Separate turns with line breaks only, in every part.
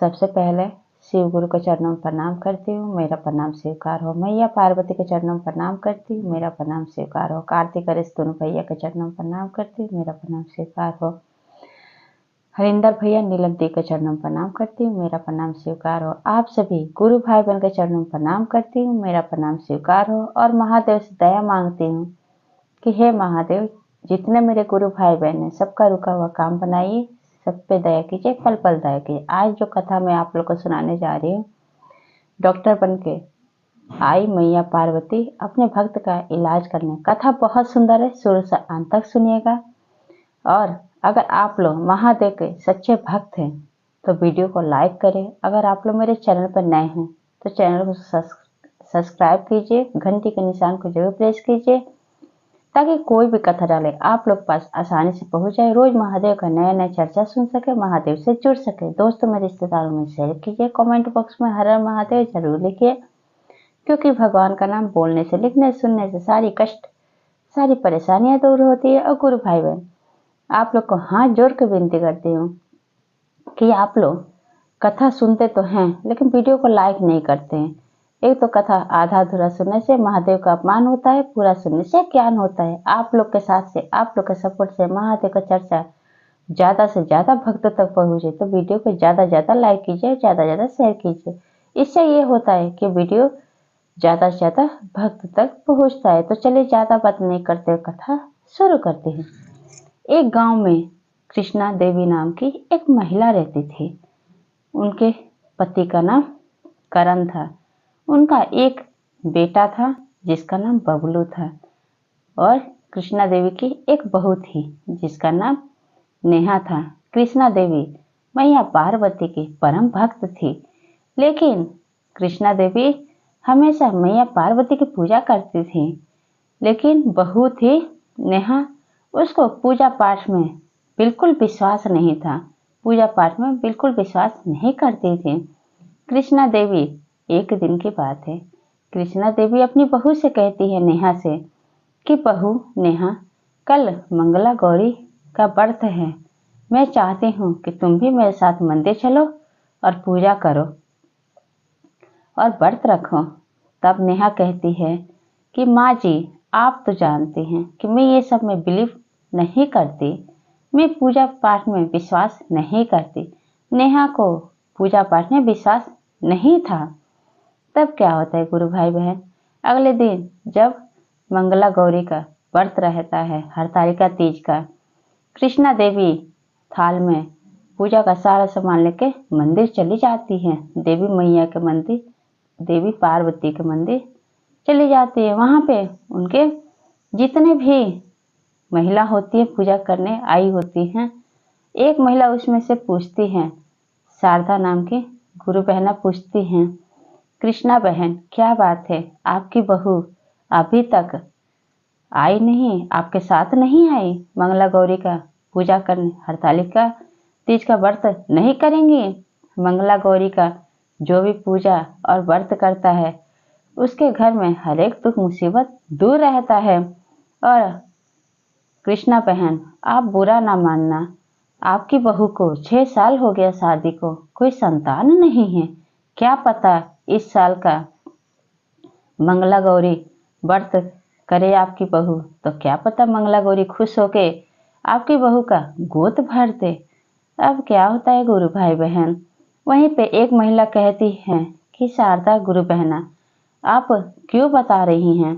सबसे पहले शिव गुरु के चरणों में प्रणाम करती हूँ, मेरा प्रणाम स्वीकार हो। मैया पार्वती के चरणों में प्रणाम करती हूँ, मेरा प्रणाम स्वीकार हो। कार्तिक गणेश दोनों भैया के चरणों में प्रणाम करती हूँ, मेरा प्रणाम स्वीकार हो। हरिंदर भैया नीलम दी के चरणों में प्रणाम करती हूँ, मेरा प्रणाम स्वीकार हो। आप सभी गुरु भाई बहन के चरणों में प्रणाम करती हूँ, मेरा प्रणाम स्वीकार हो। और महादेव से दया मांगती हूँ कि हे महादेव, जितने मेरे गुरु भाई बहन हैं सबका रुका हुआ काम बनाइए, सब पे दया कीजिए, पल पल दया कीजिए। आज जो कथा मैं आप लोग को सुनाने जा रही हूँ, डॉक्टर बन के आई मैया पार्वती अपने भक्त का इलाज करने। कथा बहुत सुंदर है, शुरू से अंत तक सुनिएगा। और अगर आप लोग महादेव के सच्चे भक्त हैं तो वीडियो को लाइक करें। अगर आप लोग मेरे चैनल पर नए हैं तो चैनल को सब्सक्राइब कीजिए, घंटी के निशान को जरूर प्रेस कीजिए ताकि कोई भी कथा डाले आप लोग पास आसानी से पहुंच जाए। रोज महादेव का नया नया चर्चा सुन सके, महादेव से जुड़ सके। दोस्तों में, रिश्तेदारों में शेयर कीजिए। कमेंट बॉक्स में हर हर महादेव जरूर लिखिए, क्योंकि भगवान का नाम बोलने से, लिखने सुनने से सारी कष्ट, सारी परेशानियां दूर होती है। और गुरु भाई बहन, आप लोग को हाथ जोड़ के विनती करती हूँ कि आप लोग कथा सुनते तो हैं लेकिन वीडियो को लाइक नहीं करते हैं। एक तो कथा आधा अधूरा सुनने से महादेव का अपमान होता है, पूरा सुनने से ज्ञान होता है। आप लोग के साथ से, आप लोग के सपोर्ट से महादेव का चर्चा ज्यादा से ज्यादा भक्तों तक पहुंचे तो वीडियो को ज्यादा ज्यादा लाइक कीजिए, ज्यादा ज्यादा शेयर कीजिए। इससे ये होता है कि वीडियो ज्यादा से ज्यादा भक्त तक पहुंचता है। तो चलिए ज्यादा बात नहीं करते हुए कथा शुरू करते हैं। एक गांव में कृष्णा देवी नाम की एक महिला रहती थी। उनके पति का नाम करण था। उनका एक बेटा था जिसका नाम बबलू था। और कृष्णा देवी की एक बहू थी जिसका नाम नेहा था। कृष्णा देवी मैया पार्वती की परम भक्त थी, लेकिन कृष्णा देवी हमेशा मैया पार्वती की पूजा करती थी। लेकिन बहू थी नेहा, उसको पूजा पाठ में बिल्कुल विश्वास नहीं था, पूजा पाठ में बिल्कुल विश्वास नहीं करती थी। कृष्णा देवी, एक दिन की बात है, कृष्णा देवी अपनी बहू से कहती है नेहा से कि बहू नेहा, कल मंगला गौरी का व्रत है, मैं चाहती हूँ कि तुम भी मेरे साथ मंदिर चलो और पूजा करो और व्रत रखो। तब नेहा कहती है कि माँ जी, आप तो जानते हैं कि मैं ये सब में बिलीव नहीं करती, मैं पूजा पाठ में विश्वास नहीं करती। नेहा को पूजा पाठ में विश्वास नहीं था। तब क्या होता है गुरु भाई बहन, अगले दिन जब मंगला गौरी का व्रत रहता है, हरतालिका तीज का, कृष्णा देवी थाल में पूजा का सारा सामान लेके मंदिर चली जाती है। देवी मैया के मंदिर, देवी पार्वती के मंदिर चली जाती है। वहां पे उनके जितने भी महिला होती है पूजा करने आई होती हैं, एक महिला उसमें से पूछती है, शारदा नाम की गुरु बहना पूछती हैं, कृष्णा बहन क्या बात है, आपकी बहू अभी तक आई नहीं, आपके साथ नहीं आई मंगला गौरी का पूजा करने, हरतालिका तीज का व्रत नहीं करेंगी? मंगला गौरी का जो भी पूजा और व्रत करता है उसके घर में हर एक दुख मुसीबत दूर रहता है। और कृष्णा बहन, आप बुरा ना मानना, आपकी बहू को 6 साल हो गया शादी को, कोई संतान नहीं है। क्या पता इस साल का मंगला गौरी व्रत करे आपकी बहू, तो क्या पता मंगला गौरी खुश होके आपकी बहू का गोद भर दे। अब क्या होता है गुरु भाई बहन, वहीं पे एक महिला कहती है कि शारदा गुरु बहना, आप क्यों बता रही हैं?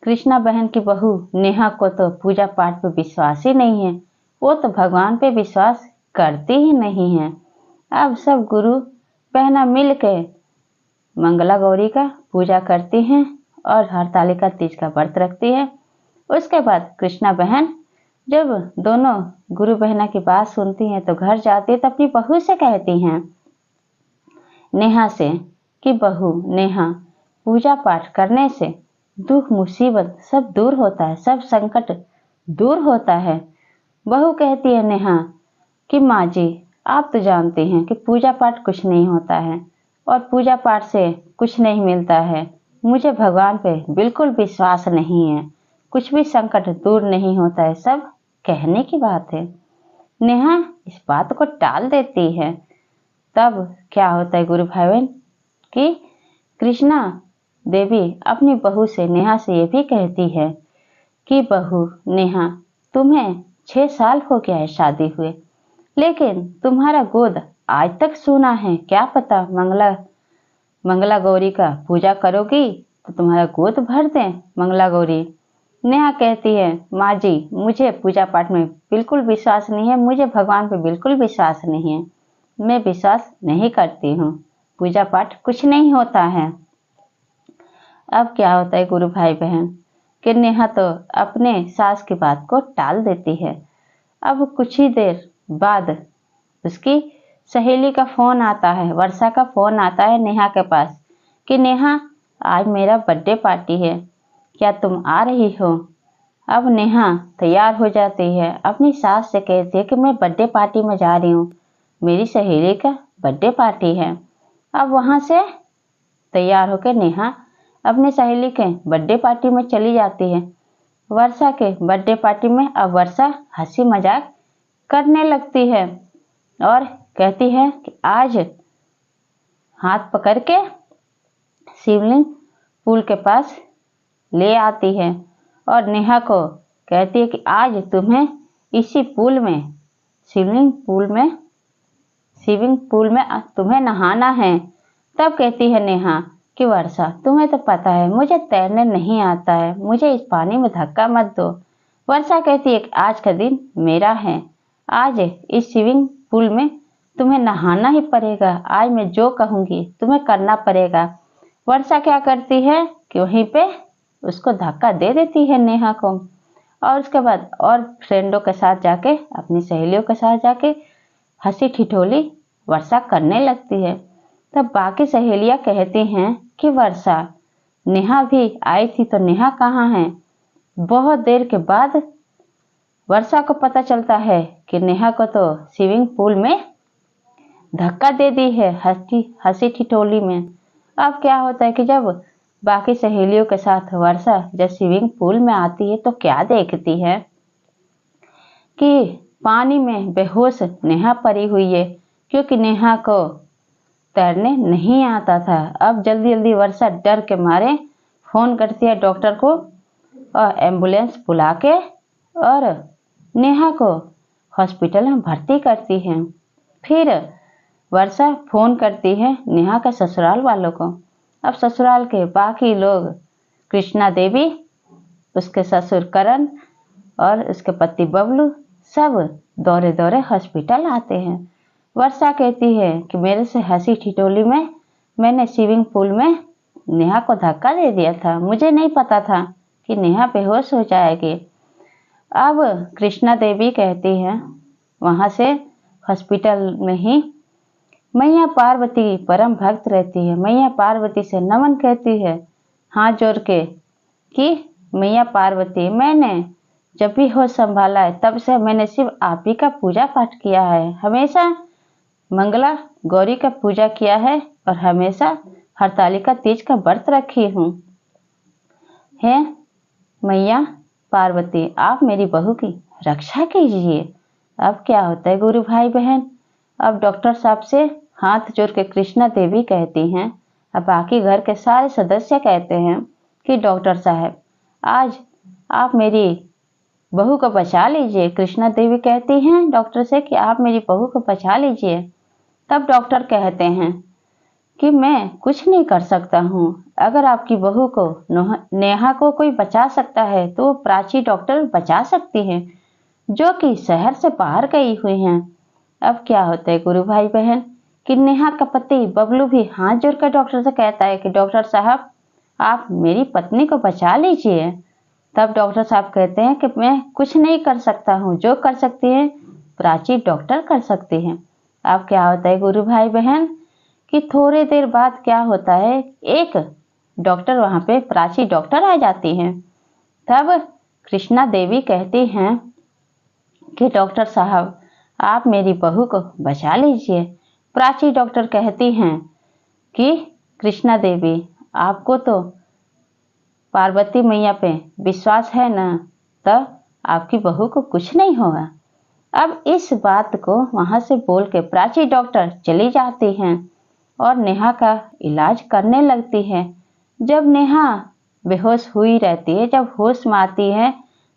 कृष्णा बहन की बहू नेहा को तो पूजा पाठ पे विश्वास ही नहीं है, वो तो भगवान पे विश्वास करती ही नहीं है। अब सब गुरु बहना मिल के मंगला गौरी का पूजा करती हैं और हरतालिका तीज का व्रत रखती है। उसके बाद कृष्णा बहन जब दोनों गुरु बहना की बात सुनती हैं तो घर जाती है तो अपनी बहू से कहती हैं नेहा से कि बहू नेहा, पूजा पाठ करने से दुख मुसीबत सब दूर होता है, सब संकट दूर होता है। बहू कहती है नेहा कि माँ जी, आप तो जानते हैं कि पूजा पाठ कुछ नहीं होता है और पूजा पाठ से कुछ नहीं मिलता है, मुझे भगवान पे बिल्कुल विश्वास नहीं है, कुछ भी संकट दूर नहीं होता है, सब कहने की बात है। नेहा इस बात को टाल देती है। तब क्या होता है गुरु भाई बहन कि कृष्णा देवी अपनी बहू से नेहा से ये भी कहती है कि बहू नेहा, तुम्हें 6 साल हो गया है शादी हुए, लेकिन तुम्हारा गोद आज तक सूना है। क्या पता मंगला गौरी का पूजा करोगी तो तुम्हारा गोद भर दें मंगला गौरी। नेहा कहती है, माँ जी मुझे पूजा पाठ में बिल्कुल विश्वास नहीं है, मुझे भगवान पे बिल्कुल विश्वास नहीं है, मैं विश्वास नहीं करती हूँ, पूजा पाठ कुछ नहीं होता है। अब क्या होता है गुरु भाई बहन कि नेहा तो अपने सास की बात को टाल देती है। अब कुछ ही देर बाद उसकी सहेली का फोन आता है, वर्षा का फोन आता है नेहा के पास कि नेहा आज मेरा बर्थडे पार्टी है, क्या तुम आ रही हो। अब नेहा तैयार हो जाती है, अपनी सास से कहती है कि मैं बर्थडे पार्टी में जा रही हूँ, मेरी सहेली का बर्थडे पार्टी है। अब वहां से तैयार होकर नेहा अपनी सहेली के बर्थडे पार्टी में चली जाती है। वर्षा के बर्थडे पार्टी में अब वर्षा हंसी मजाक करने लगती है और कहती है कि आज हाथ पकड़ के शिवलिंग पुल के पास ले आती है और नेहा को कहती है कि आज तुम्हें इसी पुल में स्विमिंग पूल में तुम्हें नहाना है। तब कहती है नेहा कि वर्षा तुम्हें तो पता है मुझे तैरने नहीं आता है, मुझे इस पानी में धक्का मत दो। वर्षा कहती है कि आज का दिन मेरा है, आज इस स्विमिंग पूल में तुम्हें नहाना ही पड़ेगा, आज मैं जो कहूंगी तुम्हें करना पड़ेगा। वर्षा क्या करती है कि वहीं पे उसको धक्का दे देती है नेहा को और उसके बाद और फ्रेंडों के साथ जाके अपनी सहेलियों के साथ जाके हंसी ठिठोली वर्षा करने लगती है। तब बाकी सहेलियां कहती हैं कि वर्षा नेहा भी आई थी तो नेहा कहाँ है। बहुत देर के बाद वर्षा को पता चलता है कि नेहा को तो स्विमिंग पूल में धक्का दे दी है हंसी ठिठोली में। अब क्या होता है कि जब बाकी सहेलियों के साथ वर्षा जब स्विमिंग पूल में आती है तो क्या देखती है कि पानी में बेहोश नेहा पड़ी हुई है, क्योंकि नेहा को तैरने नहीं आता था। अब जल्दी जल्दी वर्षा डर के मारे फोन करती है डॉक्टर को और एम्बुलेंस बुला के और नेहा को हॉस्पिटल में भर्ती करती है। फिर वर्षा फोन करती है नेहा के ससुराल वालों को। अब ससुराल के बाकी लोग कृष्णा देवी, उसके ससुर करण और उसके पति बबलू सब दौरे दौरे हॉस्पिटल आते हैं। वर्षा कहती है कि मेरे से हंसी ठिठोली में मैंने स्विमिंग पूल में नेहा को धक्का दे दिया था, मुझे नहीं पता था कि नेहा बेहोश हो जाएगी। अब कृष्णा देवी कहती है वहां से हॉस्पिटल में ही मैया पार्वती परम भक्त रहती है, मैया पार्वती से नमन कहती है हाथ जोड़ के कि मैया पार्वती मैंने जब भी होश संभाला है तब से मैंने सिर्फ आप ही का पूजा पाठ किया है, हमेशा मंगला गौरी का पूजा किया है और हमेशा हरतालिका तीज का व्रत रखी हूँ। हे मैया पार्वती आप मेरी बहू की रक्षा कीजिए। अब क्या होता है गुरु भाई बहन, अब डॉक्टर साहब से हाथ जोड़ के कृष्णा देवी कहती हैं, अब बाकी घर के सारे सदस्य कहते हैं कि डॉक्टर साहब आज आप मेरी बहू को बचा लीजिए। कृष्णा देवी कहती हैं डॉक्टर से कि आप मेरी बहू को बचा लीजिए। तब डॉक्टर कहते हैं कि मैं कुछ नहीं कर सकता हूँ, अगर आपकी बहू को नेहा को कोई बचा सकता है तो वो प्राची डॉक्टर बचा सकती है जो कि शहर से बाहर गई हुई हैं। अब क्या होता है गुरु भाई बहन कि नेहा का पति बबलू भी हाथ जोड़कर डॉक्टर से कहता है कि डॉक्टर साहब आप मेरी पत्नी को बचा लीजिए। तब डॉक्टर साहब कहते हैं कि मैं कुछ नहीं कर सकता हूँ, जो कर सकती है प्राची डॉक्टर कर सकती है। अब क्या होता है गुरु भाई बहन कि थोड़ी देर बाद क्या होता है, एक डॉक्टर वहां पे प्राची डॉक्टर आ जाती है। तब कृष्णा देवी कहती हैं कि डॉक्टर साहब आप मेरी बहू को बचा लीजिए। प्राची डॉक्टर कहती हैं कि कृष्णा देवी आपको तो पार्वती मैया पे विश्वास है ना, तो आपकी बहू को कुछ नहीं होगा। अब इस बात को वहां से बोल के प्राची डॉक्टर चली जाती हैं और नेहा का इलाज करने लगती है। जब नेहा बेहोश हुई रहती है, जब होश में आती है,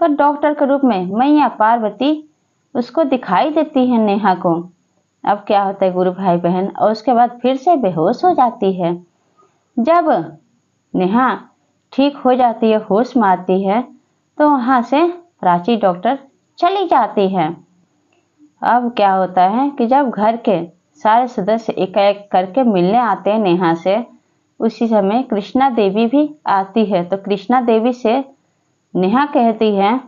तो डॉक्टर के रूप में मैया पार्वती उसको दिखाई देती है नेहा को। अब क्या होता है गुरु भाई बहन, और उसके बाद फिर से बेहोश हो जाती है। जब नेहा ठीक हो जाती है, होश में आती है, तो वहां से प्राची डॉक्टर चली जाती है। अब क्या होता है कि जब घर के सारे सदस्य एक एक करके मिलने आते हैं नेहा से, उसी समय कृष्णा देवी भी आती है। तो कृष्णा देवी से नेहा कहती है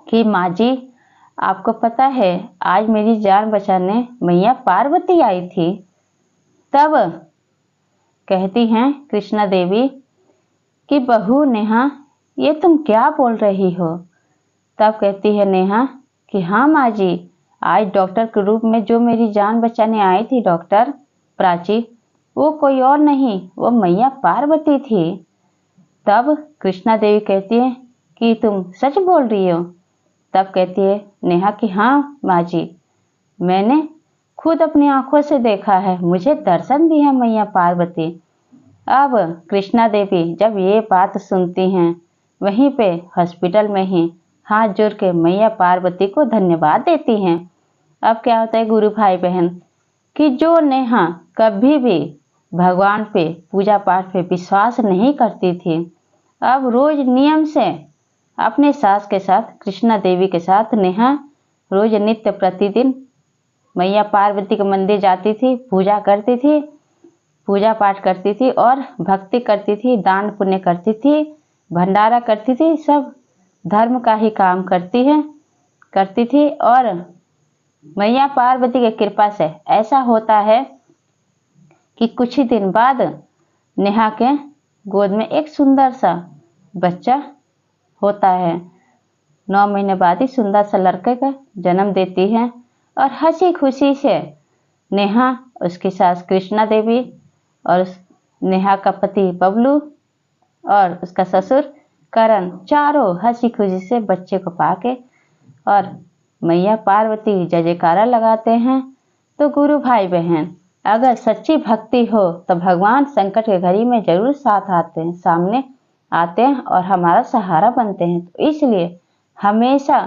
कि माँ जी, आपको पता है आज मेरी जान बचाने मैया पार्वती आई थी। तब कहती हैं कृष्णा देवी कि बहू नेहा, ये तुम क्या बोल रही हो। तब कहती है नेहा कि हाँ माँ जी, आज डॉक्टर के रूप में जो मेरी जान बचाने आई थी डॉक्टर प्राची, वो कोई और नहीं, वो मैया पार्वती थी। तब कृष्णा देवी कहती है कि तुम सच बोल रही हो। तब कहती है नेहा कि हाँ माँ जी, मैंने खुद अपनी आंखों से देखा है, मुझे दर्शन दी है मैया पार्वती। अब कृष्णा देवी जब ये बात सुनती हैं, वहीं पे हॉस्पिटल में ही हाथ जोड़ के मैया पार्वती को धन्यवाद देती हैं। अब क्या होता है गुरु भाई बहन कि जो नेहा कभी भी भगवान पे पूजा पाठ पे विश्वास नहीं करती थी, अब रोज नियम से अपने सास के साथ कृष्णा देवी के साथ नेहा रोज नित्य प्रतिदिन मैया पार्वती के मंदिर जाती थी, पूजा करती थी, पूजा पाठ करती थी और भक्ति करती थी, दान पुण्य करती थी, भंडारा करती थी, सब धर्म का ही काम करती थी। और मैया पार्वती की कृपा से ऐसा होता है कि कुछ ही दिन बाद नेहा के गोद में एक सुंदर सा बच्चा होता है। 9 महीने बाद ही सुंदर सा लड़के का जन्म देती है और हंसी खुशी से नेहा, उसकी सास कृष्णा देवी और नेहा का पति बबलू और उसका ससुर करण, चारों हंसी खुशी से बच्चे को पाके और मैया पार्वती जय जयकारा लगाते हैं। तो गुरु भाई बहन, अगर सच्ची भक्ति हो तो भगवान संकट के घड़ी में जरूर साथ आते हैं, सामने आते हैं और हमारा सहारा बनते हैं। तो इसलिए हमेशा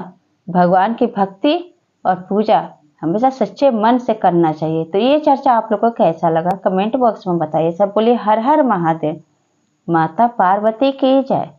भगवान की भक्ति और पूजा हमेशा सच्चे मन से करना चाहिए। तो ये चर्चा आप लोगों को कैसा लगा कमेंट बॉक्स में बताइए। सब बोलिए हर हर महादेव, माता पार्वती की जय।